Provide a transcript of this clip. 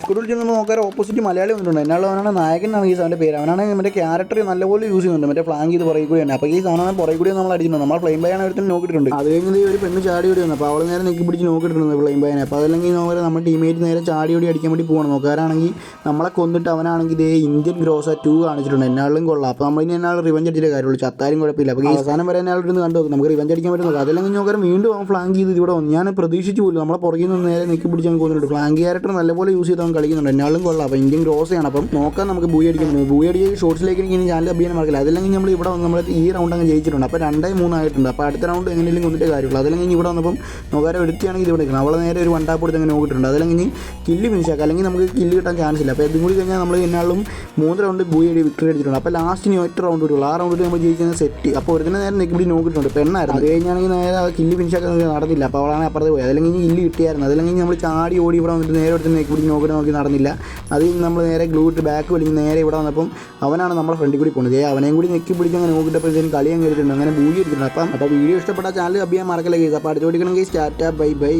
കൂടുതൽ ചെന്ന് നോക്കാൻ ഓപ്പോസിറ്റ് മലയാളി വന്നിട്ടുണ്ട്. എന്നാലും അവനാണ് നായകൻ എന്നാണ് ഈ അവൻ്റെ പേര്. അവനാണ് മറ്റേ ക്യാരക്ടർ നല്ലപോലെ യൂസ് ചെയ്യുന്നുണ്ട്, മറ്റേ ഫ്ലാങ്ക് ചെയ്ത് പുറകെ കൂടി തന്നെ. അപ്പോൾ ഈ സാധനം പുറകെ കൂടി നമ്മൾ അടിച്ചിട്ടുണ്ട്. നമ്മൾ ഫ്ലെയിം ബൈയാണ് ഒരുത്തന്നെ നോക്കിയിട്ടുണ്ട്. അത് കഴിഞ്ഞ് ഒരു പെണ്ണ് ചാടി ഓടി വന്നു. അപ്പോൾ അവൾ നേരെ നെക്കി പിടിച്ച് നോക്കിയിട്ടുണ്ട് ഫ്ലെയിം ബൈനെ. അപ്പോൾ അതല്ലെങ്കിൽ നോക്കാൻ നമ്മുടെ ടീമേറ്റ് നേരെ ചാടി ഓടി അടിക്കാൻ വേണ്ടി പോകണം. നോക്കാനാണെങ്കിൽ നമ്മളെ കൊന്നിട്ട് അവനാണെങ്കിൽ ഇതേ ഇന്ത്യൻ ഗ്രോസ 2 കാണിച്ചിട്ടുണ്ട്. എന്നാളും കൊള്ളാം. അപ്പോൾ നമ്മൾ ഇനി എന്നാൾ റിവഞ്ച് അടിച്ചിട്ട് കാര്യമുള്ളൂ, ചത്താലും കുഴപ്പമില്ല. അപ്പോൾ ഈ അവസാനം വരെ എന്നാൾ ഇരുന്ന് കണ്ടു നമുക്ക് റിവഞ്ച് അടിക്കാൻ പറ്റുന്നത്. അതല്ലെങ്കിൽ നോക്കാൻ വീണ്ടും അവൻ ഫ്ലാങ്ക് ചെയ്ത് ഇവിടെ വന്നു. ഞാൻ പ്രതീക്ഷിച്ചു പോലും നമ്മളെ പുറകിൽ നിന്ന് നേരെ നെക്കി പിടിച്ച് അവൻ കൊന്നിട്ടുണ്ട്. ഫ്ലാങ്ക് ക്യാരക്ടർ നല്ലപോലെ യൂസ് ചെയ്ത് അവൻ കളിക്കുന്നുണ്ട്. എന്നാളും കൊള്ളാം. അപ്പോൾ ഇന്ത്യൻ ഗ്രോസയാണ്. അപ്പം നോക്കാൻ നമുക്ക് ബൂയി അടിക്കാൻ പറ്റും. ബൂയി അടിച്ച് ഷോർട്സിലേക്ക് എനിക്ക് ഇനി ചാനൽ അഭിയാൻ മറക്കില്ല. അതല്ലെങ്കിൽ നമ്മൾ ഇവിടെ വന്ന് നമ്മൾ ഈ റൗണ്ട് അങ്ങ് ജയിച്ചിട്ടുണ്ട്. അപ്പോൾ 2-3 ആയിട്ടുണ്ട്. അപ്പോൾ അടുത്ത റൗണ്ട് എങ്ങനെയും കൊന്നിട്ട് കാര്യമുള്ളൂ. അതല്ലെങ്കിൽ ഇവിടെ വന്നപ്പം നോക്കാരെ എടുക്കുകയാണെങ്കിൽ ഇവിടെ നിൽക്കണം. അവളെ നേരെ ഒരു വണ്ടാപ്പ് കൊടുത്ത് അങ്ങനെ നോക്കിയിട്ടുണ്ട്. അതല്ലെങ്കിൽ കില്ല് ഫിനിഷ് ആക്കുക, അല്ലെങ്കിൽ നമുക്ക് കില്ല് കിട്ടാൻ ചാൻസ് ഇല്ല. അപ്പോൾ ഇതും കൂടി കഴിഞ്ഞാൽ നമ്മൾ എന്നാളും 3 റൗണ്ട് ബൂയി അടി വിക്ടറി അടിച്ചിട്ടുണ്ട്. അപ്പോൾ ലാസ്റ്റിന് ഒറ്റ റൗണ്ട് വരുള്ളൂ. ആ റൗണ്ടിൽ നമ്മൾ ജയിക്കുന്ന സെറ്റ്. അപ്പോൾ ഒരുതിനെ നേരെ നെക്കി പിടി നോക്കിയിട്ടുണ്ട്. പെണ്ണായിരുന്നു. അത് കഴിഞ്ഞാണെങ്കിൽ നേരെ കില്ല് ഫിനിഷ് ആക്കാൻ നടന്നില്ല. അപ്പോൾ അവളാണ് അപ്പുറത്ത് പോയി. അതല്ലെങ്കിൽ കില്ല് കിട്ടിയായിരുന്നു. അതല്ലെങ്കിൽ നമ്മൾ ചാടി ഓടി ഇവിടെ വന്നിട്ട് നേരെ എടുത്ത് നെക്കി പിടി നോക്കി നടന്നില്ല. അത് നമ്മൾ നേരെ ഗ്ലൂ ഇട്ട് ബാക്ക് വലിഞ്ഞ് നേരെ ഇവിടെ വന്നപ്പം അവനാണ് നമ്മുടെ ഫ്രണ്ടിൽ കൂടി പോകുന്നത്. അവനെയും കൂടി നെക്കി പിടിച്ച് അങ്ങനെ നോക്കിയിട്ടപ്പോഴത്തേക്കും കളി അങ്ങ് എടുത്തിട്ടുണ്ട്. അങ്ങനെ ബൂയി എടുത്തിട്ടുണ്ട്. അപ്പോൾ വീഡിയോ ഇഷ്ടപ്പെട്ട ചാനൽ അഭിയാൻ മറക്കല്ലേ ഗൈസ്. അപ്പോൾ അടുത്ത് ഓടിക്കണം ഗൈസ്. Tata bye bye.